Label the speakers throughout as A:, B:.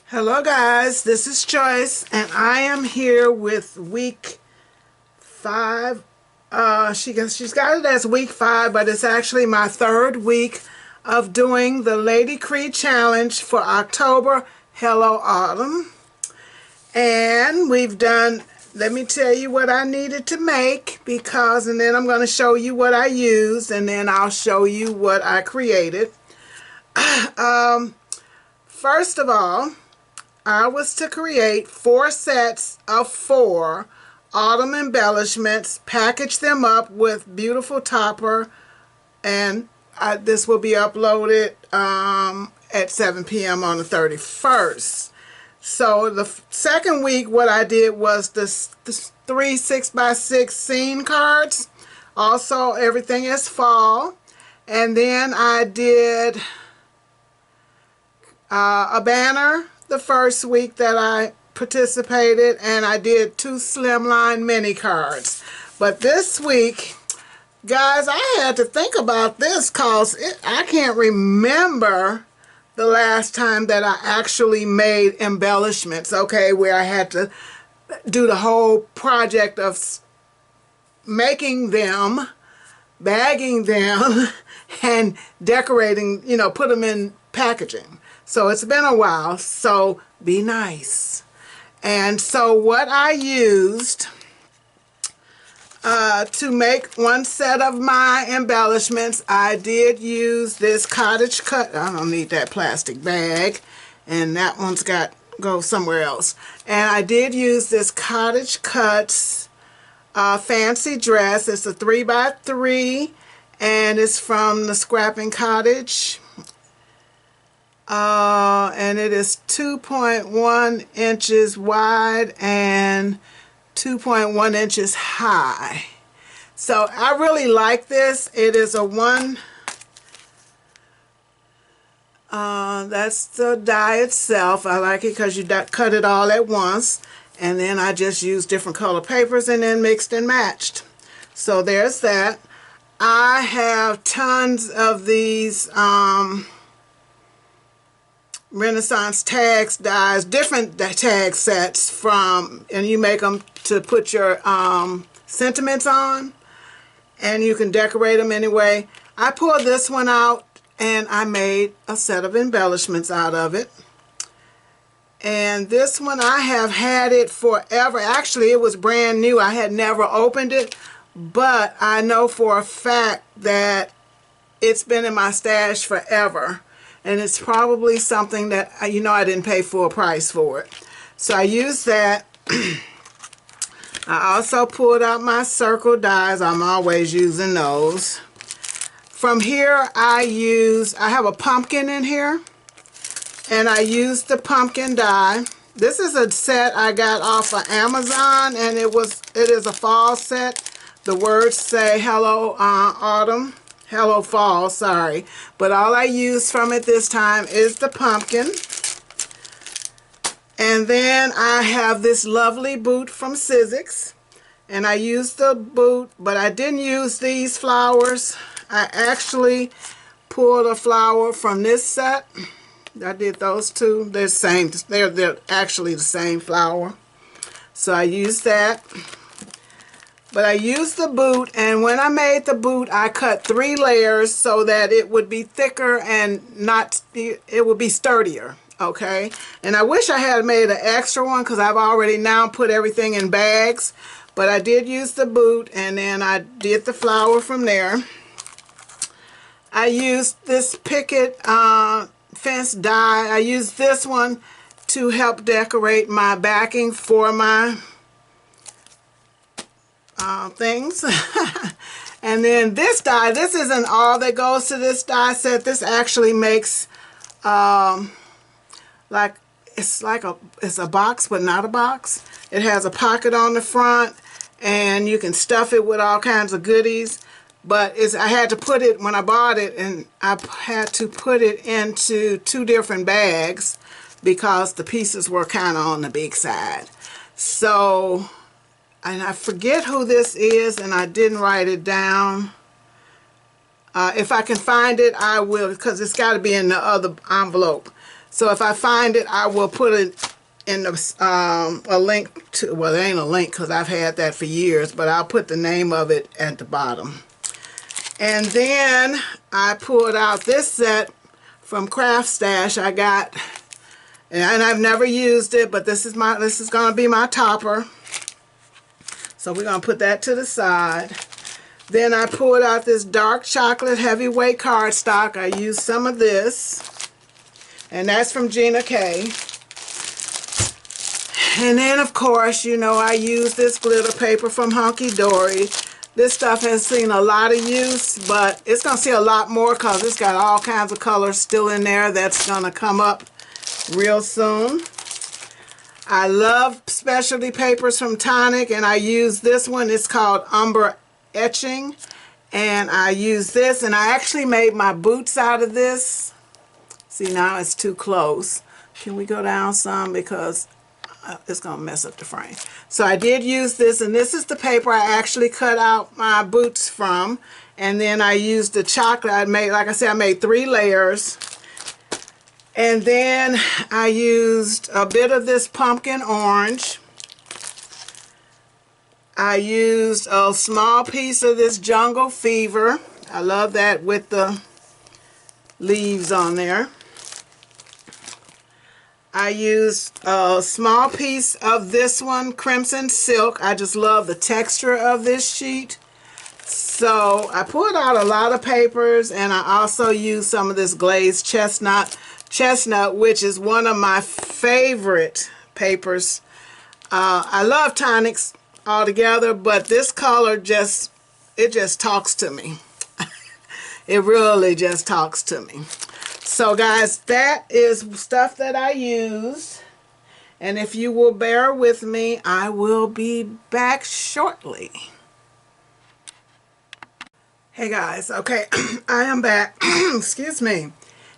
A: Hello guys, this is Joyce and I am here with week 5. She's got it as week 5, but it's actually my 3rd week of doing the Lady Kre challenge for October. Hello Autumn. And we've done, let me tell you what I needed to make, and then I'm going to show you what I used, and then I'll show you what I created. First of all, I was to create 4 sets of 4 autumn embellishments, package them up with beautiful topper, and this will be uploaded at 7 p.m. on the 31st. So the second week, what I did was the 3 6x6 scene cards. Also, everything is fall. And then I did a banner the first week that I participated, and I did 2 slimline mini cards. But this week, guys, I had to think about this because I can't remember the last time that I actually made embellishments, okay, where I had to do the whole project of making them, bagging them, and decorating, you know, put them in packaging. So it's been a while, so be nice. And so what I used to make one set of my embellishments, I did use this cottage cut. I don't need that plastic bag, and that one's got go somewhere else. And I did use this cottage cuts fancy dress. It's a 3x3, and it's from the Scrapping Cottage. And it is 2.1 inches wide and 2.1 inches high. So I really like this. It is a that's the die itself. I like it because you cut it all at once, and then I just used different color papers and then mixed and matched. So there's that. I have tons of these Renaissance tags dies, different tag sets from, and you make them to put your sentiments on, and you can decorate them anyway. I pulled this one out and I made a set of embellishments out of it. And this one, I have had it forever. Actually, it was brand new. I had never opened it, but I know for a fact that it's been in my stash forever. And it's probably something that, you know, I didn't pay full price for it. So I used that. I also pulled out my circle dies. I'm always using those. From here, I have a pumpkin in here, and I used the pumpkin die. This is a set I got off of Amazon, and it is a fall set. The words say hello autumn. Hello fall, sorry. But all I used from it this time is the pumpkin. And then I have this lovely boot from Sizzix. And I used the boot, but I didn't use these flowers. I actually pulled a flower from this set. I did those two. They're the same. They're actually the same flower. So I used that. But I used the boot, and when I made the boot, I cut 3 layers so that it would be thicker and it would be sturdier, okay? And I wish I had made an extra one because I've already now put everything in bags. But I did use the boot, and then I did the flower from there. I used this picket fence die. I used this one to help decorate my backing for my things. And then this die, this isn't all that goes to this die set. This actually makes it's a box, but not a box. It has a pocket on the front, and you can stuff it with all kinds of goodies. But I had to put it, when I bought it, and I had to put it into 2 different bags because the pieces were kind of on the big side. So, and I forget who this is, and I didn't write it down. If I can find it, I will, because it's got to be in the other envelope. So if I find it, I will put it in the, a link to, well, it ain't a link because I've had that for years, but I'll put the name of it at the bottom. And then I pulled out this set from Craft Stash I got, and I've never used it, but this is going to be my topper. So we're going to put that to the side. Then I pulled out this dark chocolate heavyweight cardstock. I used some of this, and that's from Lady Kre. And then, of course, you know, I use this glitter paper from Hunky Dory. This stuff has seen a lot of use, but it's going to see a lot more because it's got all kinds of colors still in there that's going to come up real soon. I love specialty papers from Tonic, and I use this one. It's called Umber Etching, and I use this, and I actually made my boots out of this. See, now it's too close. Can we go down some because it's going to mess up the frame. So I did use this, and this is the paper I actually cut out my boots from. And then I used the chocolate. I made, like I said, I made 3 layers. And then I used a bit of this pumpkin orange. I used a small piece of this Jungle Fever. I love that with the leaves on there. I used a small piece of this one, Crimson Silk. I just love the texture of this sheet. So I pulled out a lot of papers, and I also used some of this glazed chestnut, which is one of my favorite papers. I love Tonics altogether, but this color it just talks to me. It really just talks to me. So guys, that is stuff that I used, and if you will bear with me, I will be back shortly. Hey guys, okay, I am back. Excuse me.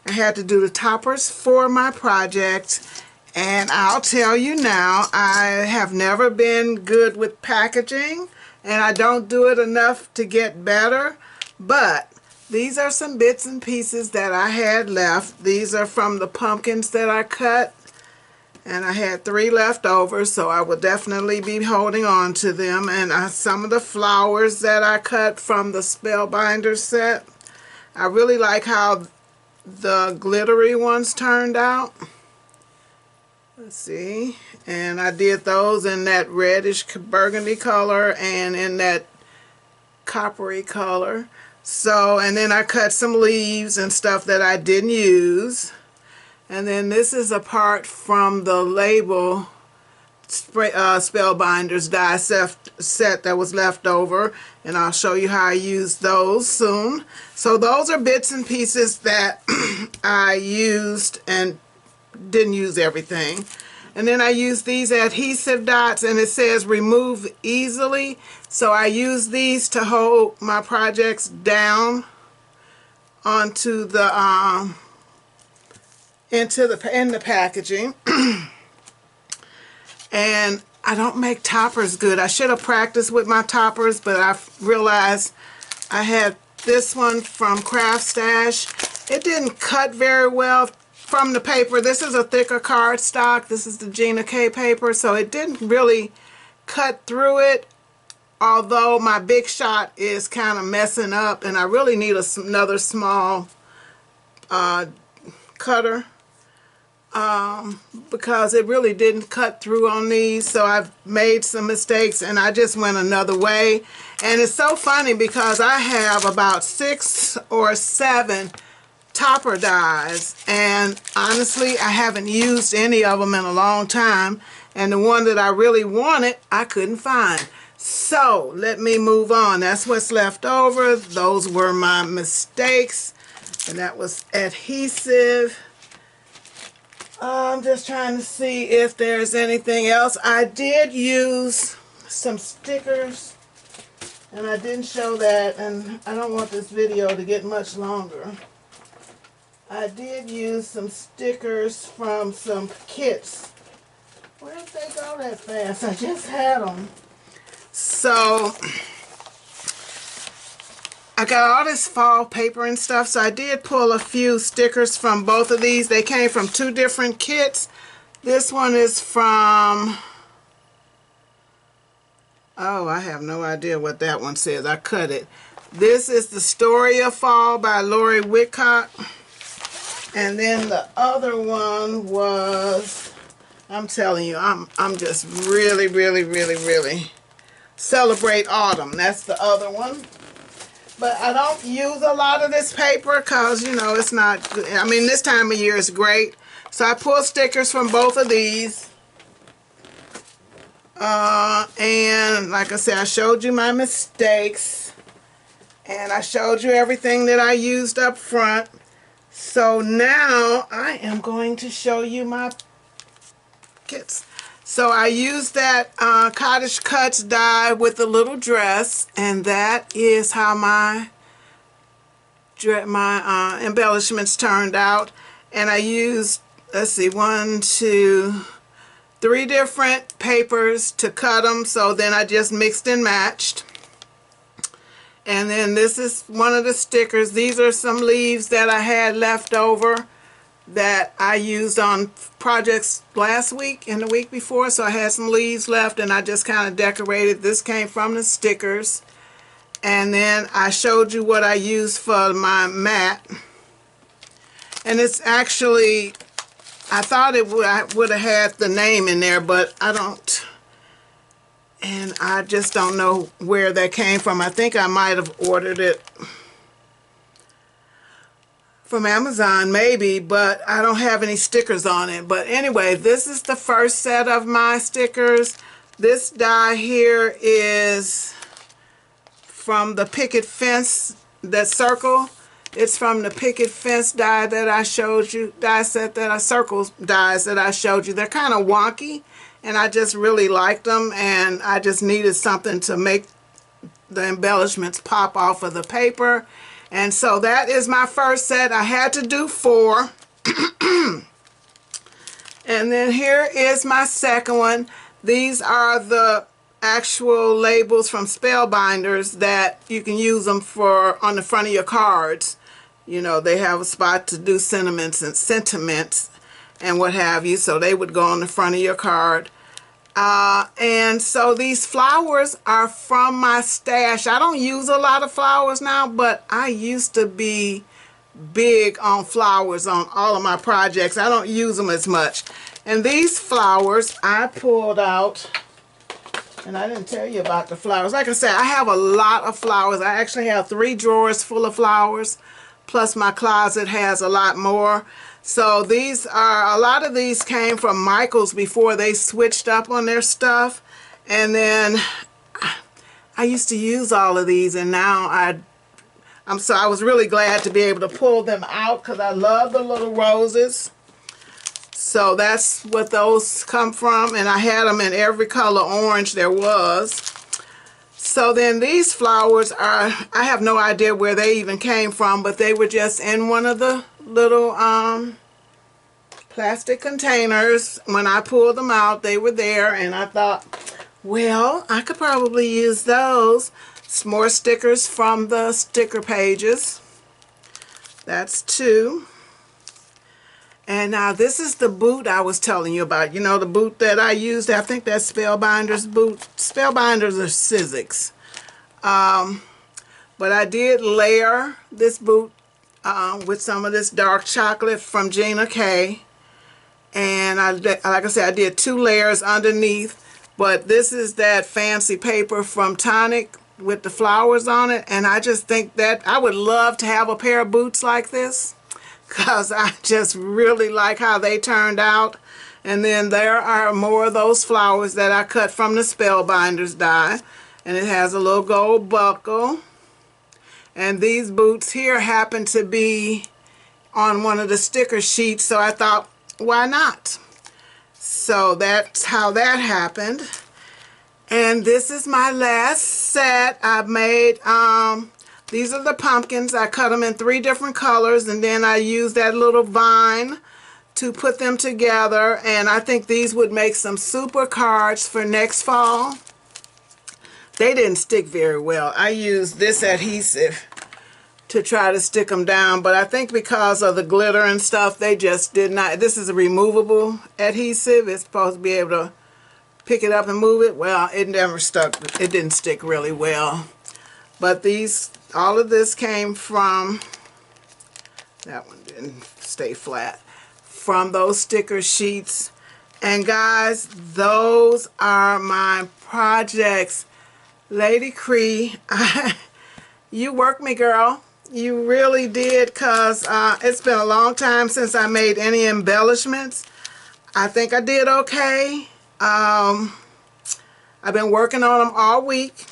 A: I had to do the toppers for my project, and I'll tell you now, I have never been good with packaging, and I don't do it enough to get better, but these are some bits and pieces that I had left. These are from the pumpkins that I cut, and I had 3 left over, so I will definitely be holding on to them. And some of the flowers that I cut from the Spellbinder set. I really like how the glittery ones turned out. Let's see. And I did those in that reddish burgundy color and in that coppery color. So, and then I cut some leaves and stuff that I didn't use. And then this is a part from the label Spellbinders die set that was left over. And I'll show you how I use those soon. So those are bits and pieces that I used and didn't use everything. And then I use these adhesive dots, and it says remove easily. So I use these to hold my projects down onto the in the packaging. And I don't make toppers good. I should have practiced with my toppers, but I realized I had this one from Craft Stash. It didn't cut very well from the paper. This is a thicker cardstock. This is the Lady Kre paper, so it didn't really cut through it, although my Big Shot is kind of messing up, and I really need another small cutter because it really didn't cut through on these. So I've made some mistakes, and I just went another way. And it's so funny because I have about 6 or 7 topper dies, and honestly I haven't used any of them in a long time, and the one that I really wanted I couldn't find. So let me move on. That's what's left over. Those were my mistakes, and that was adhesive. I'm just trying to see if there's anything else. I did use some stickers, and I didn't show that, and I don't want this video to get much longer. I did use some stickers from some kits. Where did they go that fast? I just had them. So I got all this fall paper and stuff, so I did pull a few stickers from both of these. They came from two different kits. This one is from, oh, I have no idea what that one says. I cut it. This is The Story of Fall by Lori Whitcock. And then the other one was, I'm telling you, I'm just really Celebrate Autumn. That's the other one. But I don't use a lot of this paper because, you know, it's not good. I mean, this time of year is great. So I pulled stickers from both of these. And like I said, I showed you my mistakes. And I showed you everything that I used up front. So now I am going to show you my kits. So I used that Cottage Cuts die with the little dress, and that is how my embellishments turned out. And I used, let's see, 1, 2, 3 different papers to cut them. So then I just mixed and matched. And then this is one of the stickers. These are some leaves that I had left over that I used on projects last week and the week before. So I had some leaves left and I just kind of decorated. This came from the stickers. And then I showed you what I used for my mat. And it's actually, I thought I would have had the name in there, but I don't. And I just don't know where that came from. I think I might have ordered it from Amazon maybe, but I don't have any stickers on it. But anyway, this is the first set of my stickers. This die here is from the picket fence, that circle. It's from the picket fence die that I showed you, die set that I, circles dies that I showed you. They're kind of wonky, and I just really liked them, and I just needed something to make the embellishments pop off of the paper. And so that is my first set. I had to do 4. And then here is my second one. These are the actual labels from Spellbinders that you can use them for on the front of your cards. You know, they have a spot to do sentiments and what have you, so they would go on the front of your card. And so these flowers are from my stash. I don't use a lot of flowers now, but I used to be big on flowers on all of my projects. I don't use them as much. And these flowers I pulled out, and I didn't tell you about the flowers. Like I said, I have a lot of flowers. I actually have 3 drawers full of flowers, plus my closet has a lot more. So these are, a lot of these came from Michael's before they switched up on their stuff. And then I used to use all of these, and now I was really glad to be able to pull them out because I love the little roses. So that's what those come from, and I had them in every color orange there was. So then these flowers are, I have no idea where they even came from, but they were just in one of the little plastic containers. When I pulled them out, they were there, and I thought, well, I could probably use those. Some more stickers from the sticker pages. That's 2. And now this is the boot I was telling you about. You know, the boot that I used. I think that's Spellbinder's boot. Spellbinders are Sizzix. But I did layer this boot with some of this dark chocolate from Gina K. And like I said, I did 2 layers underneath. But this is that fancy paper from Tonic with the flowers on it. And I just think that I would love to have a pair of boots like this, because I just really like how they turned out. And then there are more of those flowers that I cut from the Spellbinders die. And it has a little gold buckle. And these boots here happen to be on one of the sticker sheets, so I thought, why not? So that's how that happened. And this is my last set. I've made, these are the pumpkins. I cut them in 3 different colors, and then I used that little vine to put them together. And I think these would make some super cards for next fall. They didn't stick very well. I used this adhesive to try to stick them down, but I think because of the glitter and stuff, they just did not. This is a removable adhesive. It's supposed to be able to pick it up and move it. Well, it never stuck. It didn't stick really well. But these, all of this came from, that one didn't stay flat, from those sticker sheets. And guys, those are my projects. Lady Kre, you worked me, girl. You really did, because it's been a long time since I made any embellishments. I think I did okay. I've been working on them all week.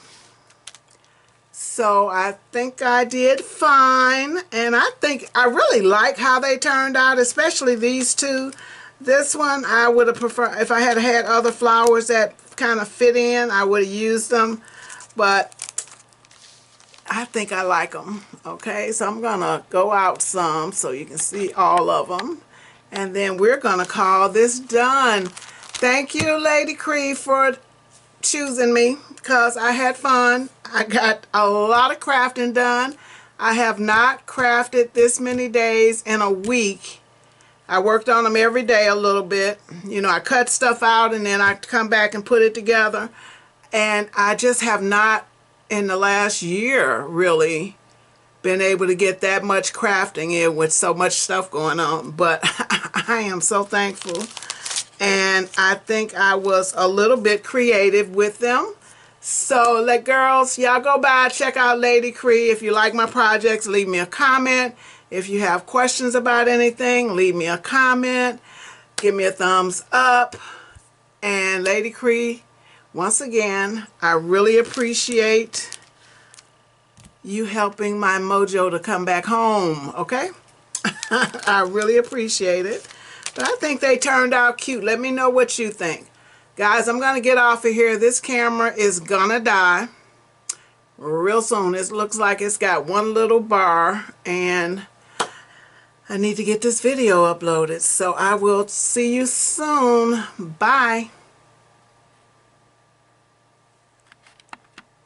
A: So I think I did fine. And I think I really like how they turned out, especially these two. This one I would have preferred, if I had had other flowers that kind of fit in, I would have used them. But I think I like them. Okay, so I'm gonna go out some so you can see all of them, and then we're gonna call this done. Thank you, Lady Kre, for choosing me, because I had fun. I got a lot of crafting done. I have not crafted this many days in a week. I worked on them every day a little bit. You know, I cut stuff out and then I come back and put it together, and I just have not in the last year really been able to get that much crafting in with so much stuff going on. But I am so thankful, and I think I was a little bit creative with them. So girls, y'all go by, check out Lady Kre. If you like my projects, leave me a comment. If you have questions about anything, leave me a comment. Give me a thumbs up. And Lady Kre, once again, I really appreciate you helping my mojo to come back home, okay? I really appreciate it. But I think they turned out cute. Let me know what you think. Guys, I'm going to get off of here. This camera is going to die real soon. It looks like it's got one little bar, and I need to get this video uploaded. So I will see you soon. Bye.